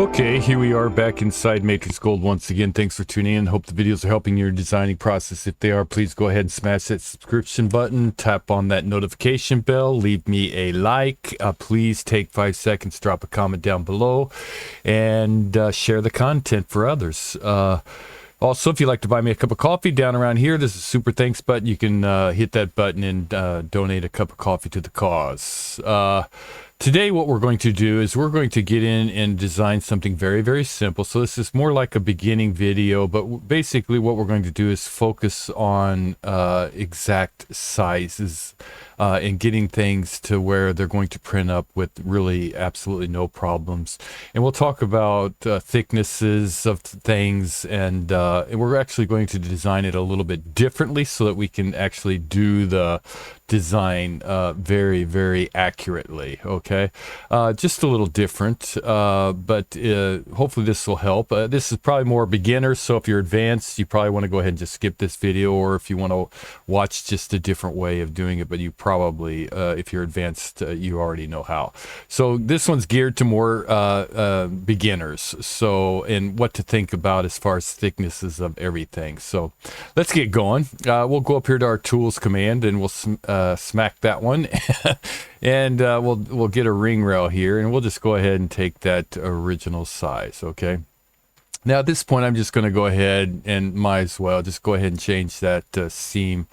Okay, here we are back inside MatrixGold once again. Thanks for tuning in. Hope the videos are helping your designing process. If they are, please go ahead and smash that subscription button, tap on that notification bell, leave me a like. Please take 5 seconds, drop a comment down below, and share the content for others. Also, if you'd like to buy me a cup of coffee down around here, there's a super thanks button. You can hit that button and donate a cup of coffee to the cause. Today, what we're going to do is we're going to get in and design something very, very simple. So this is more like a beginning video, but basically what we're going to do is focus on exact sizes and getting things to where they're going to print up with really absolutely no problems. And we'll talk about thicknesses of things, and we're actually going to design it a little bit differently so that we can actually do the design very, very accurately. Okay, just a little different, but hopefully this will help. This is probably more beginner, so if you're advanced, you probably want to go ahead and just skip this video, or if you want to watch just a different way of doing it, but you probably, if you're advanced, you already know how. So this one's geared to more beginners, so, and what to think about as far as thicknesses of everything. So let's get going. We'll go up here to our tools command, and we'll smack that one. And we'll get a ring rail here, and we'll just go ahead and take that original size. Okay, now at this point I'm just going to go ahead and might as well just go ahead and change that seam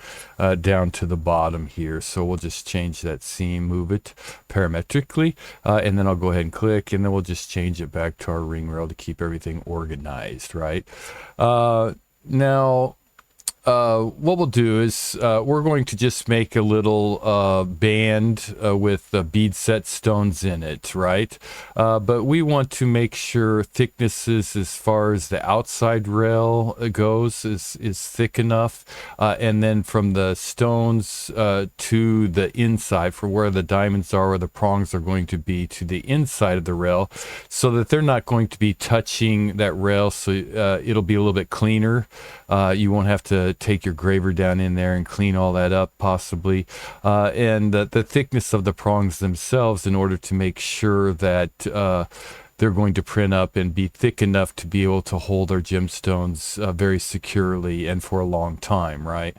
down to the bottom here. So we'll just change that seam, move it parametrically, and then I'll go ahead and click, and then we'll just change it back to our ring rail to keep everything organized, right? Now what we'll do is we're going to just make a little band with bead set stones in it, right? But we want to make sure thicknesses as far as the outside rail goes is thick enough, and then from the stones to the inside, for where the diamonds are or the prongs are going to be, to the inside of the rail, so that they're not going to be touching that rail, so it'll be a little bit cleaner. You won't have to take your graver down in there and clean all that up, possibly, and the thickness of the prongs themselves, in order to make sure that they're going to print up and be thick enough to be able to hold our gemstones very securely and for a long time, right?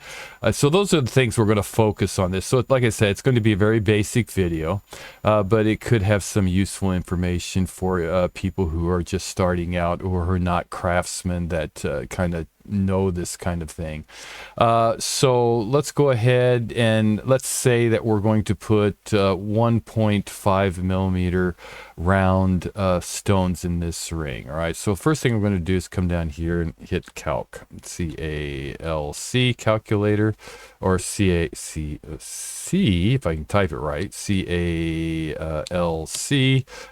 So those are the things we're going to focus on this. So like I said, it's going to be a very basic video, but it could have some useful information for people who are just starting out or who are not craftsmen that kind of know this kind of thing. So let's go ahead and let's say that we're going to put 1.5 millimeter round stones in this ring. All right, so first thing we're going to do is come down here and hit calc, C-A-L-C, calculator, or C-A-C, if I can type it right, C-A-L-C,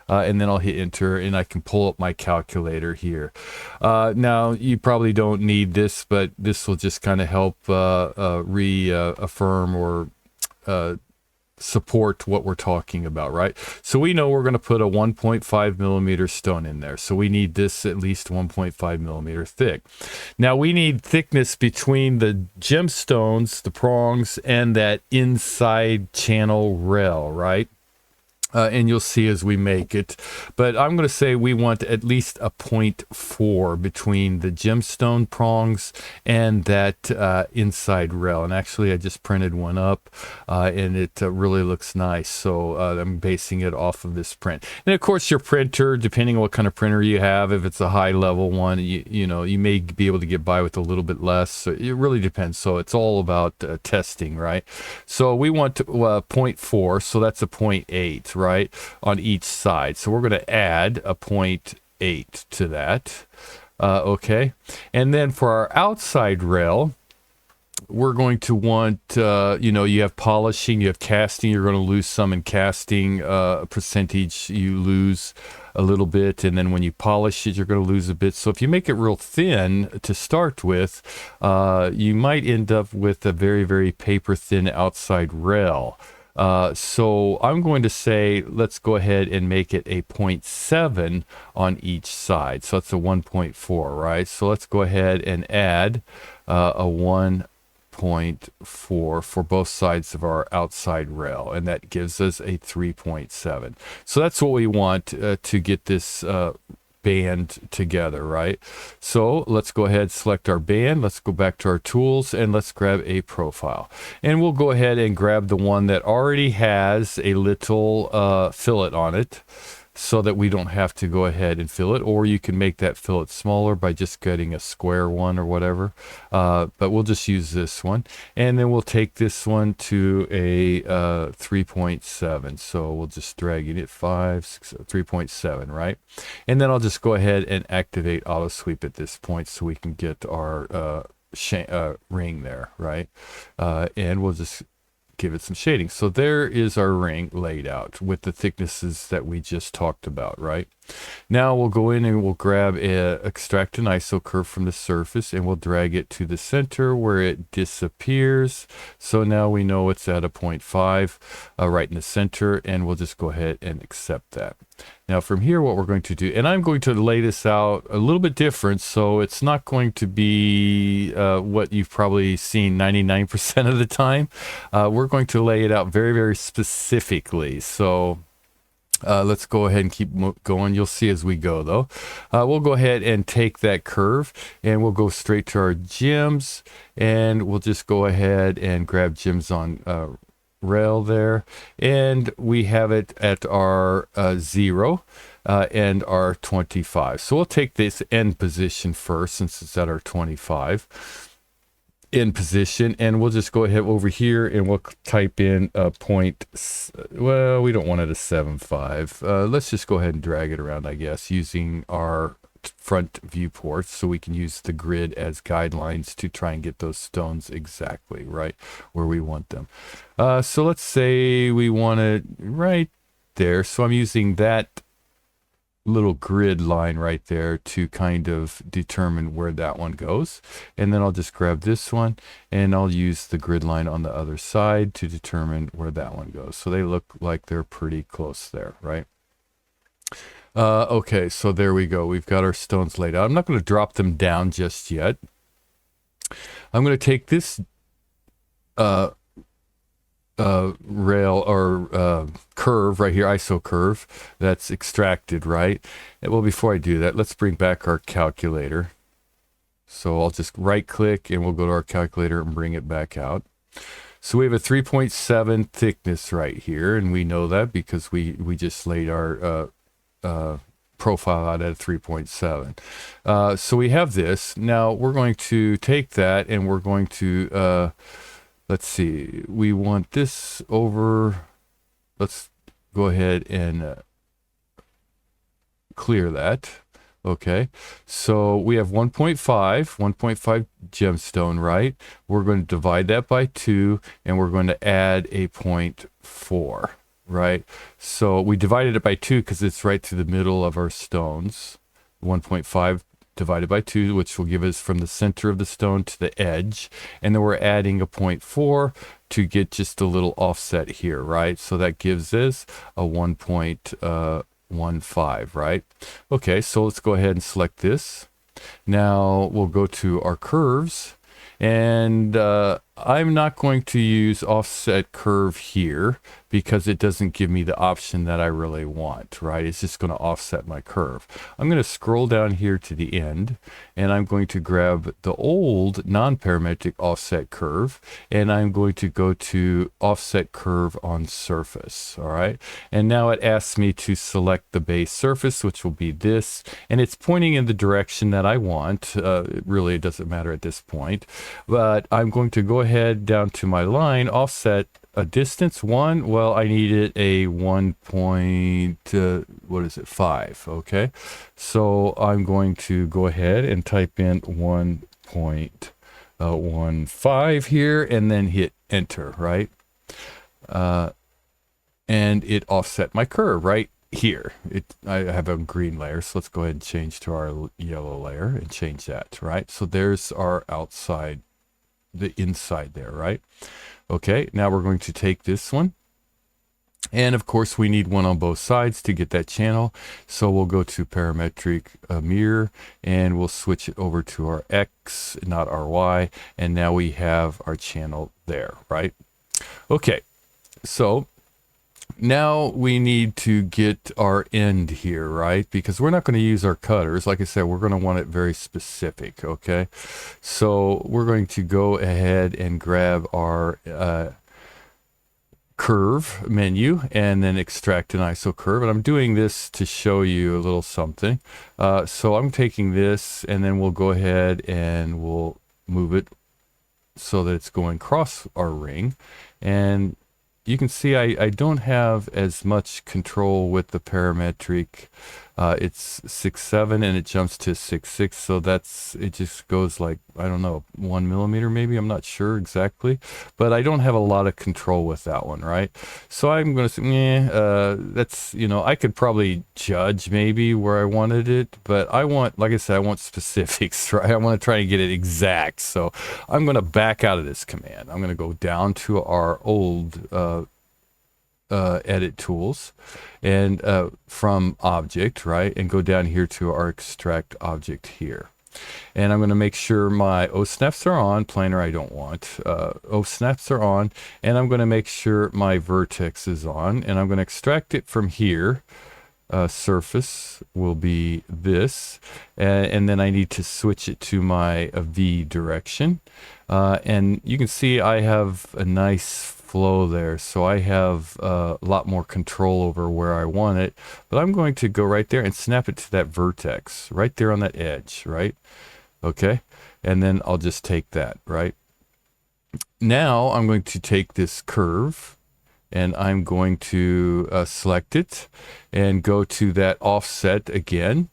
and then I'll hit enter, and I can pull up my calculator here. Now you probably don't need this, but this will just kind of help reaffirm or support what we're talking about, right? So we know we're going to put a 1.5 millimeter stone in there, so we need this at least 1.5 millimeter thick. Now we need thickness between the gemstones, the prongs, and that inside channel rail, right? And you'll see as we make it, but I'm going to say we want at least a 0.4 between the gemstone prongs and that inside rail. And actually I just printed one up, and it really looks nice, so I'm basing it off of this print. And of course your printer, depending on what kind of printer you have, if it's a high level one, you know, you may be able to get by with a little bit less. So it really depends. So it's all about testing, right? So we want 0.4, so that's a 0.8, right, on each side. So we're going to add a 0.8 to that. Okay, and then for our outside rail, we're going to want, you know, you have polishing, you have casting, you're going to lose some in casting, percentage you lose a little bit, and then when you polish it, you're going to lose a bit. So if you make it real thin to start with, you might end up with a very, very paper thin outside rail. So I'm going to say, let's go ahead and make it a 0.7 on each side. So that's a 1.4, right? So let's go ahead and add a 1.4 for both sides of our outside rail, and that gives us a 3.7. So that's what we want to get this band together, right? So let's go ahead, select our band. Let's go back to our tools and let's grab a profile. And we'll go ahead and grab the one that already has a little fillet on it, so that we don't have to go ahead and fill it, or you can make that fillet smaller by just getting a square one or whatever, but we'll just use this one, and then we'll take this one to a 3.7, so we'll just drag it at 3.7, right? And then I'll just go ahead and activate auto sweep at this point so we can get our ring there, right? And we'll just give it some shading. So there is our ring laid out with the thicknesses that we just talked about, right? Now we'll go in and we'll extract an ISO curve from the surface, and we'll drag it to the center where it disappears. So now we know it's at a 0.5 right in the center, and we'll just go ahead and accept that. Now from here, what we're going to do, and I'm going to lay this out a little bit different, so it's not going to be what you've probably seen 99% of the time. We're going to lay it out very, very specifically. So let's go ahead and keep going. You'll see as we go, though. We'll go ahead and take that curve, and we'll go straight to our gems, and we'll just go ahead and grab gems on rail there, and we have it at our 0 and our 25. So we'll take this end position first, since it's at our 25 in position, and we'll just go ahead over here and we'll type in a point. Well, we don't want it a 7.5. Let's just go ahead and drag it around, I guess, using our front viewports, so we can use the grid as guidelines to try and get those stones exactly right where we want them. So let's say we want it right there. So I'm using that little grid line right there to kind of determine where that one goes, and then I'll just grab this one and I'll use the grid line on the other side to determine where that one goes. So they look like they're pretty close there, right? Okay, so there we go. We've got our stones laid out. I'm not going to drop them down just yet. I'm going to take this rail or curve right here, ISO curve, that's extracted, right? Well, before I do that, let's bring back our calculator. So I'll just right click and we'll go to our calculator and bring it back out. So we have a 3.7 thickness right here, and we know that because we just laid our profile out at 3.7. So we have this. Now we're going to take that and we're going to let's see, we want this over. Let's go ahead and clear that. Okay, so we have 1.5 gemstone, right? We're going to divide that by 2, and we're going to add a 0.4, right? So we divided it by 2 because it's right through the middle of our stones. 1.5 divided by 2, which will give us from the center of the stone to the edge, and then we're adding a 0.4 to get just a little offset here, right? So that gives us a 1.15, right? Okay, so let's go ahead and select this. Now we'll go to our curves, and I'm not going to use offset curve here because it doesn't give me the option that I really want, right? It's just going to offset my curve. I'm going to scroll down here to the end, and I'm going to grab the old non-parametric offset curve, and I'm going to go to offset curve on surface, all right? And now it asks me to select the base surface, which will be this, and it's pointing in the direction that I want. Really, it doesn't matter at this point, but I'm going to go ahead down to my line, offset a distance 1. Well, I needed a 1.5. Okay, so I'm going to go ahead and type in 1.15 here and then hit enter, right? And it offset my curve right here. I have a green layer, so let's go ahead and change to our yellow layer and change that, right? So there's our outside, the inside there, right? Okay, now we're going to take this one, and of course we need one on both sides to get that channel, so we'll go to parametric mirror and we'll switch it over to our X, not our Y, and now we have our channel there, right? Okay, so Now we need to get our end here, right? Because we're not going to use our cutters. Like I said, we're going to want it very specific, okay? So we're going to go ahead and grab our curve menu and then extract an ISO curve. And I'm doing this to show you a little something. So I'm taking this and then we'll go ahead and we'll move it so that it's going across our ring. And you can see I don't have as much control with the parametric. It's 6.7 and it jumps to 6.6, so it just goes like, I don't know, 1 millimeter maybe, I'm not sure exactly, but I don't have a lot of control with that one, right? So I'm going to say, that's, you know, I could probably judge maybe where I wanted it, but I want, like I said, I want specifics, right? I want to try and get it exact. So I'm going to back out of this command. I'm going to go down to our old edit tools and from object, right, and go down here to our extract object here, and I'm going to make sure my O snaps are on. Planar I don't want. O snaps are on, and I'm going to make sure my vertex is on, and I'm going to extract it from here. Surface will be this, and then I need to switch it to my V direction, and you can see I have a nice flow there, so I have a lot more control over where I want it. But I'm going to go right there and snap it to that vertex right there on that edge, right? Okay, and then I'll just take that, right? Now I'm going to take this curve and I'm going to select it and go to that offset again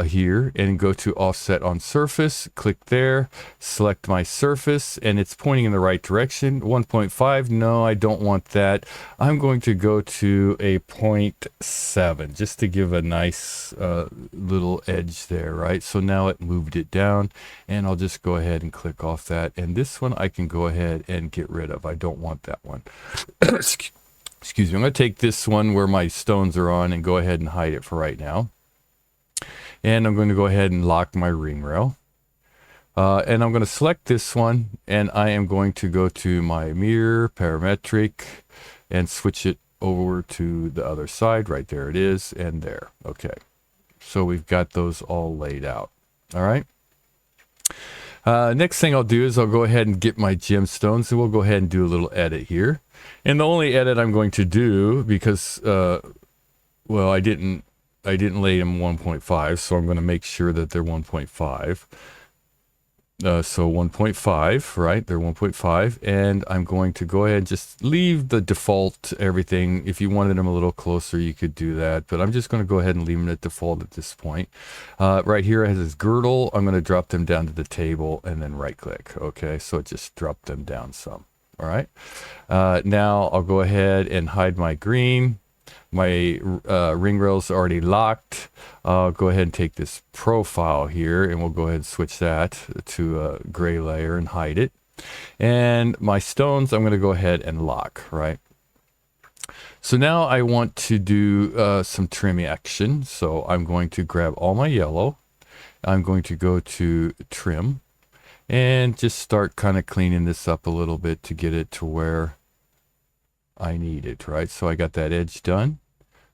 here and go to offset on surface, click there, select my surface, and it's pointing in the right direction. 1.5, no, I don't want that. I'm going to go to a 0.7 just to give a nice little edge there, right? So now it moved it down, and I'll just go ahead and click off that, and this one I can go ahead and get rid of. I don't want that one. Excuse me. I'm going to take this one where my stones are on and go ahead and hide it for right now. And I'm going to go ahead and lock my ring rail. And I'm going to select this one, and I am going to go to my mirror, parametric, and switch it over to the other side. Right there it is, and there. Okay. So we've got those all laid out. All right. Next thing I'll do is I'll go ahead and get my gemstones, and we'll go ahead and do a little edit here. And the only edit I'm going to do, because, well, I didn't lay them 1.5, so I'm going to make sure that they're 1.5. So 1.5, right? They're 1.5, and I'm going to go ahead and just leave the default everything. If you wanted them a little closer, you could do that, but I'm just going to go ahead and leave them at default at this point. Right here it has this girdle. I'm going to drop them down to the table and then right click. Okay, so it just dropped them down some. All right. Now I'll go ahead and hide my green. My ring rail's already locked. I'll go ahead and take this profile here, and we'll go ahead and switch that to a gray layer and hide it. And my stones, I'm going to go ahead and lock, right? So now I want to do some trim action. So I'm going to grab all my yellow. I'm going to go to trim and just start kind of cleaning this up a little bit to get it to where I need it, right? So I got that edge done.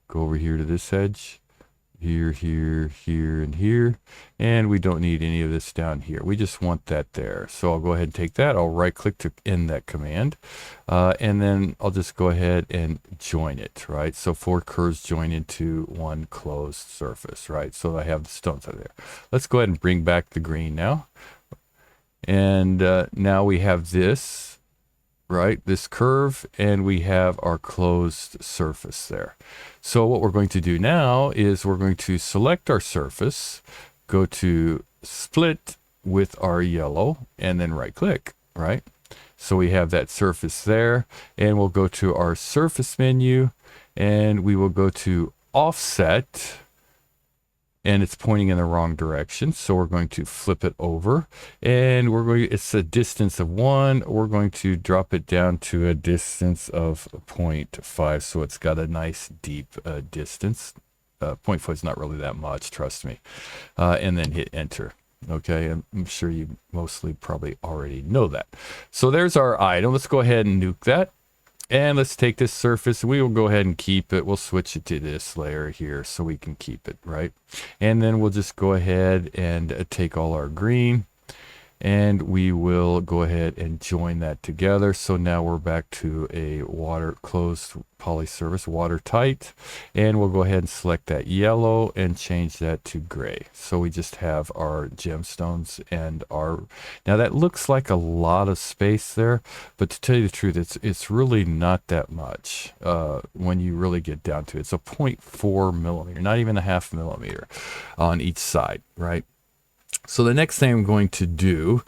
Go over here to this edge, here, here, here, and here. And we don't need any of this down here. We just want that there. So I'll go ahead and take that. I'll right click to end that command. And then I'll just go ahead and join it, right? So 4 curves join into one closed surface, right? So I have the stones out there. Let's go ahead and bring back the green now. And now we have this, right, this curve, and we have our closed surface there. So what we're going to do now is we're going to select our surface, go to split with our yellow, and then right click, right? So we have that surface there, and we'll go to our surface menu, and we will go to offset, and it's pointing in the wrong direction, so we're going to flip it over, and it's a distance of 1. We're going to drop it down to a distance of 0.5, so it's got a nice deep distance. 0.5 is not really that much, trust me. And then hit enter. Okay, I'm sure you mostly probably already know that. So there's our item. Let's go ahead and nuke that. And let's take this surface. We will go ahead and keep it. We'll switch it to this layer here so we can keep it, right? And then we'll just go ahead and take all our green, and we will go ahead and join that together. So now we're back to a water closed poly surface, watertight, and we'll go ahead and select that yellow and change that to gray. So we just have our gemstones and our, now that looks like a lot of space there, but to tell you the truth, it's really not that much when you really get down to it. It's a 0.4 millimeter, not even a half millimeter on each side, right? So the next thing I'm going to do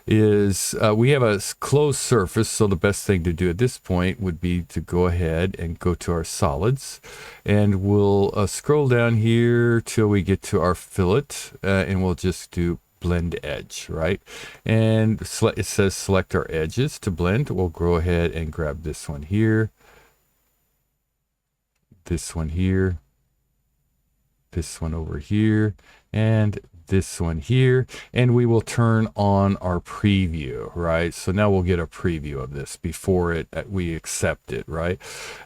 is we have a closed surface. So the best thing to do at this point would be to go ahead and go to our solids, and we'll scroll down here till we get to our fillet, and we'll just do blend edge, right? And it says select our edges to blend. We'll go ahead and grab this one here, this one here, this one over here, and this one here, and we will turn on our preview, right? So now we'll get a preview of this before we accept it, right?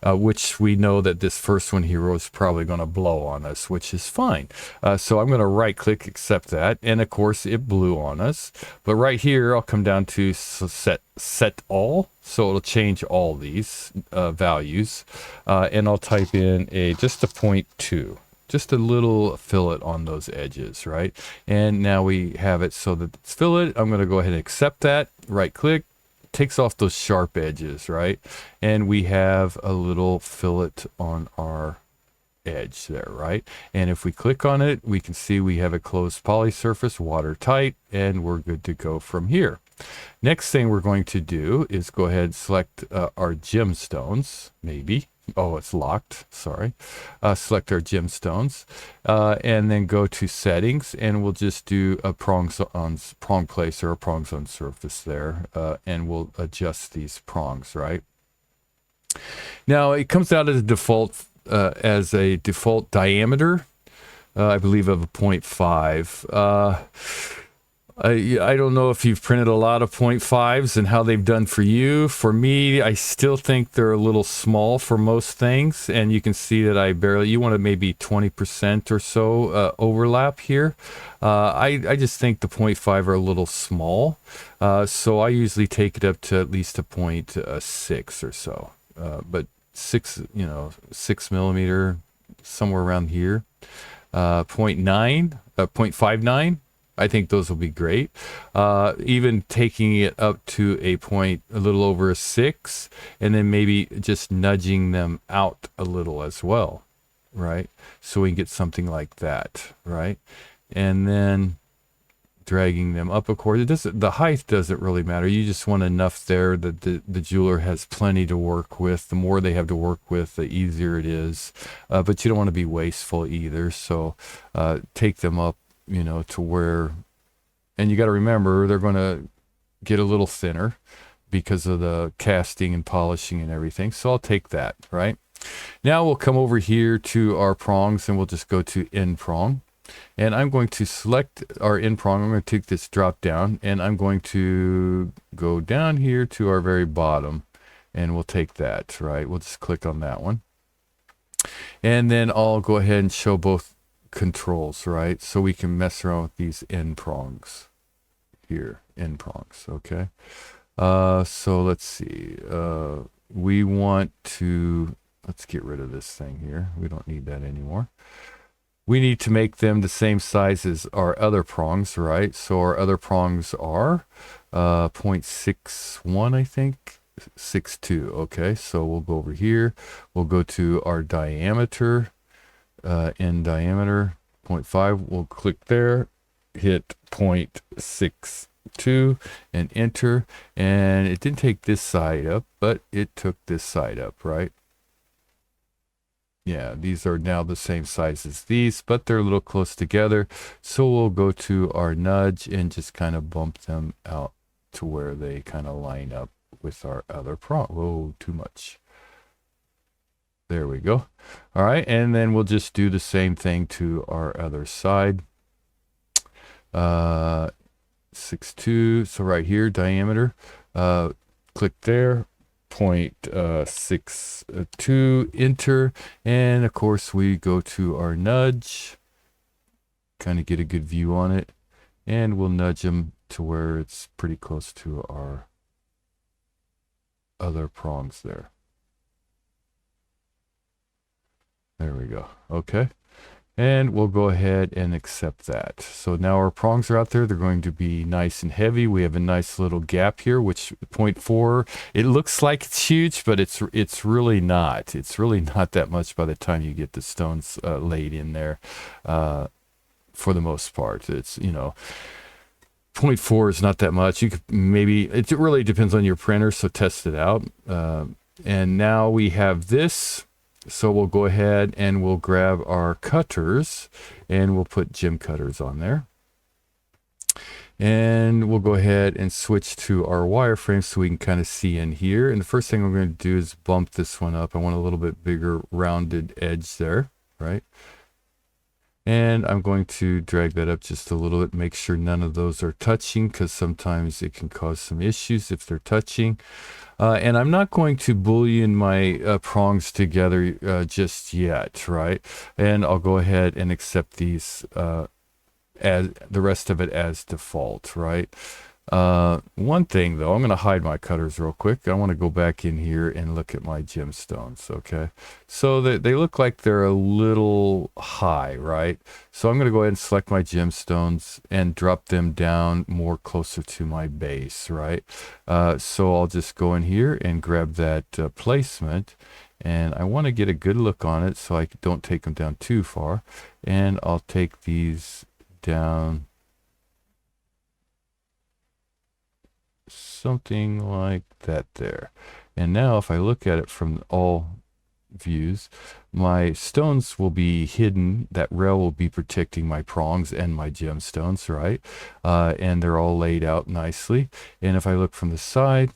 Which we know that this first one here is probably going to blow on us, which is fine. So I'm going to right click, accept that, and of course it blew on us. But right here I'll come down to set all, so it'll change all these values, and I'll type in just a 0.2. Just a little fillet on those edges, right? And now we have it so that it's fillet. I'm going to go ahead and accept that. Right click, takes off those sharp edges, right? And we have a little fillet on our edge there, right? And if we click on it, we can see we have a closed poly surface, watertight, and we're good to go from here. Next thing we're going to do is go ahead and select our gemstones, maybe. Oh, it's locked. Sorry. Select our gemstones, and then go to settings, and we'll just do a prong place or a prongs on surface there, and we'll adjust these prongs, right? Now it comes out as a default diameter, I believe of a 0.5. I don't know if you've printed a lot of 0.5s and how they've done for you. For me, I still think they're a little small for most things, and you can see that you want to maybe 20% or so overlap here. I just think the 0.5 are a little small, so I usually take it up to at least a 0.6 or so, but 6 millimeter, somewhere around here. 0.59. I think those will be great. Even taking it up to a little over a 6, and then maybe just nudging them out a little as well, right? So we can get something like that, right? And then dragging them up, of course. The height doesn't really matter. You just want enough there that the jeweler has plenty to work with. The more they have to work with, the easier it is. But you don't want to be wasteful either. So take them up, to where, and you got to remember they're going to get a little thinner because of the casting and polishing and everything. So I'll take that, right? Now we'll come over here to our prongs, and we'll just go to end prong, and I'm going to select our end prong. I'm going to take this drop down, and I'm going to go down here to our very bottom, and we'll take that, right? We'll just click on that one, and then I'll go ahead and show both controls, right? So we can mess around with these end prongs here, end prongs, okay? So let's see. We want to, let's get rid of this thing here. We don't need that anymore. We need to make them the same size as our other prongs, right? So our other prongs are 0.61, I think, 6.2. Okay, so we'll go over here. We'll go to our diameter, end diameter, 0.5. We'll click there, hit 0.62, and enter. And it didn't take this side up, but it took this side up, right? Yeah, these are now the same size as these, but they're a little close together. So we'll go to our nudge and just kind of bump them out to where they kind of line up with our other prong. Whoa, too much. There we go. All right, and then we'll just do the same thing to our other side. 6.2, so right here, diameter. Click there, 0.62, enter, and of course we go to our nudge, kind of get a good view on it, and we'll nudge them to where it's pretty close to our other prongs there. There we go. Okay. And we'll go ahead and accept that. So now our prongs are out there. They're going to be nice and heavy. We have a nice little gap here, which 0.4, it looks like it's huge, but it's really not. It's really not that much by the time you get the stones laid in there. For the most part, it's, you know, 0.4 is not that much. You could maybe, it really depends on your printer, so test it out. And now we have this. So we'll go ahead and we'll grab our cutters and we'll put gem cutters on there. And we'll go ahead and switch to our wireframe so we can kind of see in here. And the first thing I'm going to do is bump this one up. I want a little bit bigger rounded edge there, right? And I'm going to drag that up just a little bit, make sure none of those are touching, because sometimes it can cause some issues if they're touching. And I'm not going to boolean my prongs together just yet, right? And I'll go ahead and accept these as the rest of it as default, right? One thing though, I'm going to hide my cutters real quick. I want to go back in here and look at my gemstones. Okay, so they look like they're a little high, right? So I'm going to go ahead and select my gemstones and drop them down more closer to my base, right? So I'll just go in here and grab that placement, and I want to get a good look on it so I don't take them down too far. And I'll take these down something like that there. And now if I look at it from all views, my stones will be hidden. That rail will be protecting my prongs and my gemstones, right? And they're all laid out nicely. And if I look from the side,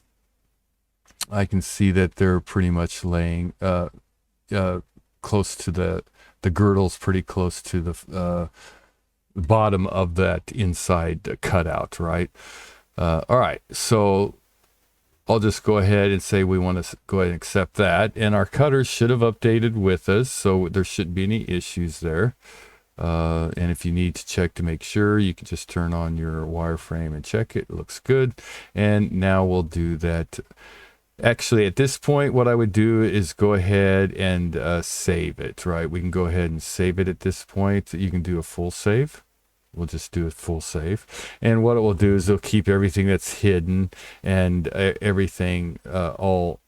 I can see that they're pretty much laying close to the girdle's pretty close to the bottom of that inside cutout, right? All right, so I'll just go ahead and say we want to go ahead and accept that. And our cutters should have updated with us, so there shouldn't be any issues there. And if you need to check to make sure, you can just turn on your wireframe and check it. It looks good. And now we'll do that. Actually, at this point, what I would do is go ahead and save it, right? We can go ahead and save it at this point. You can do a full save. We'll just do a full save. And what it will do is it'll keep everything that's hidden and everything all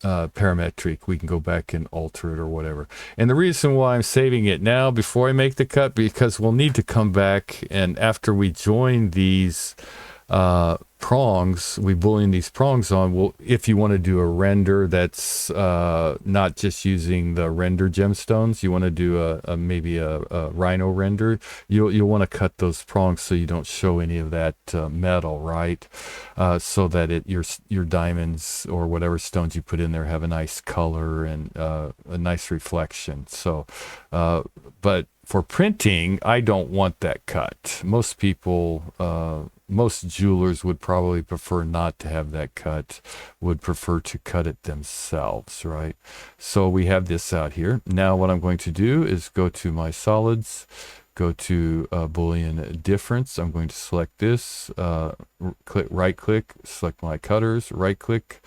parametric. We can go back and alter it or whatever. And the reason why I'm saving it now before I make the cut, because we'll need to come back, and after we join these prongs, we boolean these prongs on. Well, if you want to do a render that's not just using the render gemstones, you want to do maybe a Rhino render, you'll want to cut those prongs so you don't show any of that metal, right? So that your diamonds or whatever stones you put in there have a nice color and a nice reflection. So but for printing, I don't want that cut. Most people, most jewelers would probably prefer not to have that cut, would prefer to cut it themselves, right? So we have this out here. Now what I'm going to do is go to my solids, go to Boolean difference. I'm going to select this, right click, select my cutters, right click,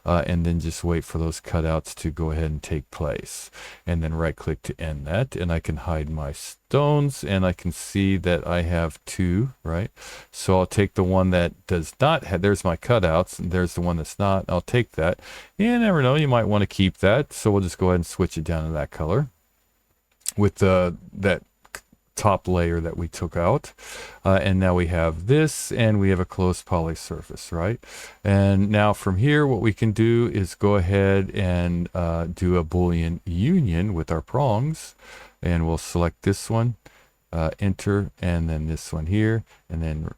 and then just wait for those cutouts to go ahead and take place. And then right click to end that. And I can hide my stones, and I can see that I have two, right? So I'll take the one that does not have, there's my cutouts, and there's the one that's not. I'll take that. You never know, you might want to keep that. So we'll just go ahead and switch it down to that color with that top layer that we took out. And now we have this, and we have a closed poly surface, right? And now from here, what we can do is go ahead and do a Boolean union with our prongs, and we'll select this one, enter, and then this one here, and then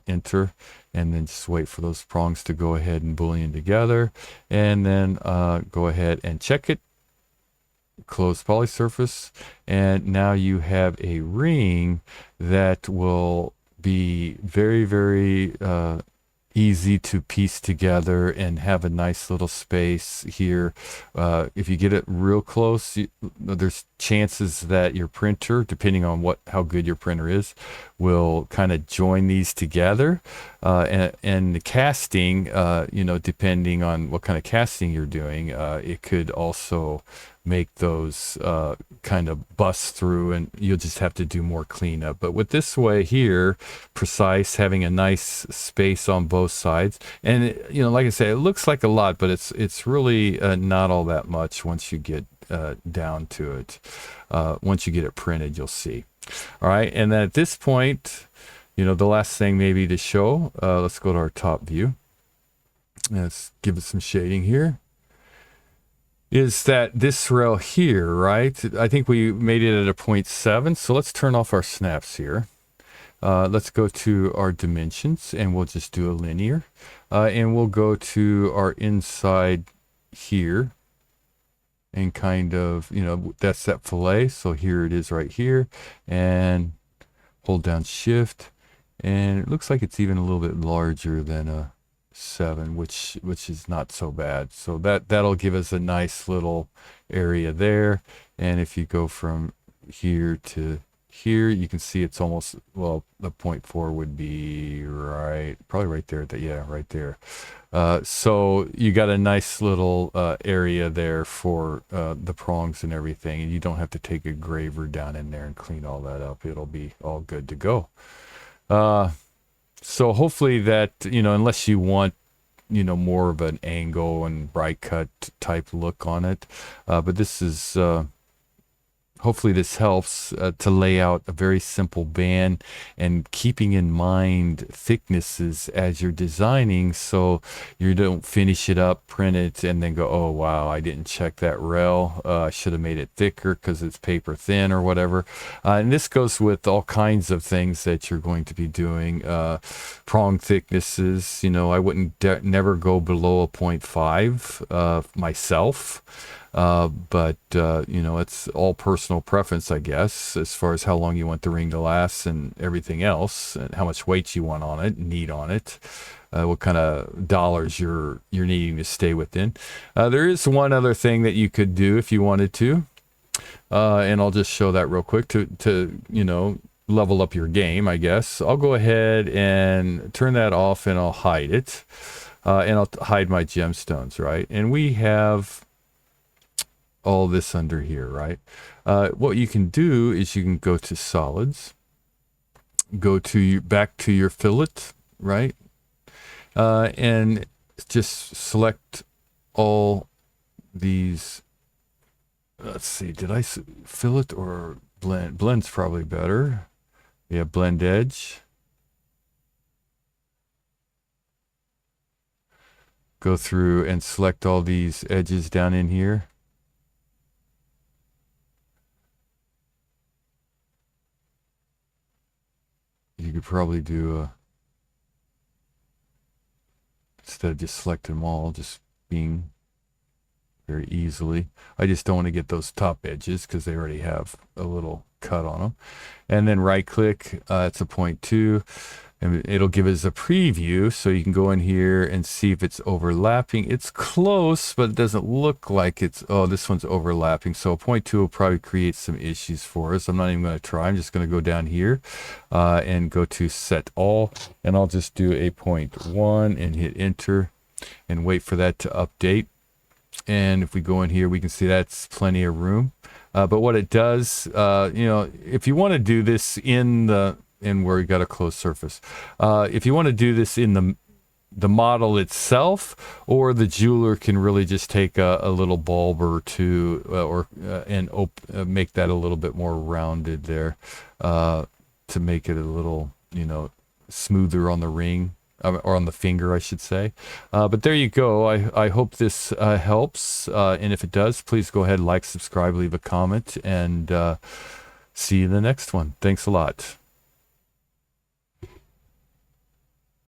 enter, and then just wait for those prongs to go ahead and Boolean together, and then go ahead and check it, close poly surface, and now you have a ring that will be very, very easy to piece together and have a nice little space here. If you get it real close, there's chances that your printer, depending on how good your printer is, will kind of join these together. And the casting, depending on what kind of casting you're doing, it could also make those kind of bust through, and you'll just have to do more cleanup. But with this way here, precise, having a nice space on both sides, and like I say, it looks like a lot, but it's really not all that much once you get down to it. Once you get it printed, you'll see. All right, and then at this point, the last thing maybe to show, let's go to our top view. Let's give it some shading here. Is that this rail here, right? I think we made it at a 0.7, so let's turn off our snaps here. Let's go to our dimensions, and we'll just do a linear. And we'll go to our inside here, and kind of, that's that fillet, so here it is right here, and hold down shift, and it looks like it's even a little bit larger than a 7, which is not so bad. So that'll give us a nice little area there. And if you go from here to here, you can see it's almost, well, the 0.4 would be probably right there. Right there. So you got a nice little area there for the prongs and everything, and you don't have to take a graver down in there and clean all that up. It'll be all good to go. So hopefully that, unless you want, more of an angle and bright cut type look on it. But this is, hopefully this helps to lay out a very simple band, and keeping in mind thicknesses as you're designing, so you don't finish it up, print it, and then go, oh wow, I didn't check that rail. I should have made it thicker because it's paper thin or whatever. And this goes with all kinds of things that you're going to be doing. Prong thicknesses, I wouldn't never go below a 0.5 myself. But it's all personal preference, I guess, as far as how long you want the ring to last and everything else, and how much weight you want on it, need on it, what kind of dollars you're needing to stay within. There is one other thing that you could do if you wanted to, and I'll just show that real quick to level up your game, I guess. I'll go ahead and turn that off, and I'll hide it, and I'll hide my gemstones, right? And we have all this under here, right? What you can do is you can go to solids, go to back to your fillet, right? And just select all these. Let's see, did I fillet or blend? Blend's probably better. Yeah, blend edge. Go through and select all these edges down in here. You could probably do instead of just selecting them all, just being very easily. I just don't want to get those top edges because they already have a little cut on them. And then right click, it's a 0.2, and it'll give us a preview, so you can go in here and see if it's overlapping. It's close, but it doesn't look like it's, this one's overlapping. So a 0.2 will probably create some issues for us. I'm not even going to try. I'm just going to go down here and go to set all, and I'll just do a 0.1 and hit enter and wait for that to update. And if we go in here, we can see that's plenty of room. But what it does, if you want to do this in where you got a closed surface, if you want to do this in the model itself, or the jeweler can really just take a little bulb or two, and make that a little bit more rounded there, to make it a little smoother on the ring, or on the finger, I should say. But there you go. I hope this helps, and if it does, please go ahead, like, subscribe, leave a comment, and see you in the next one. Thanks a lot.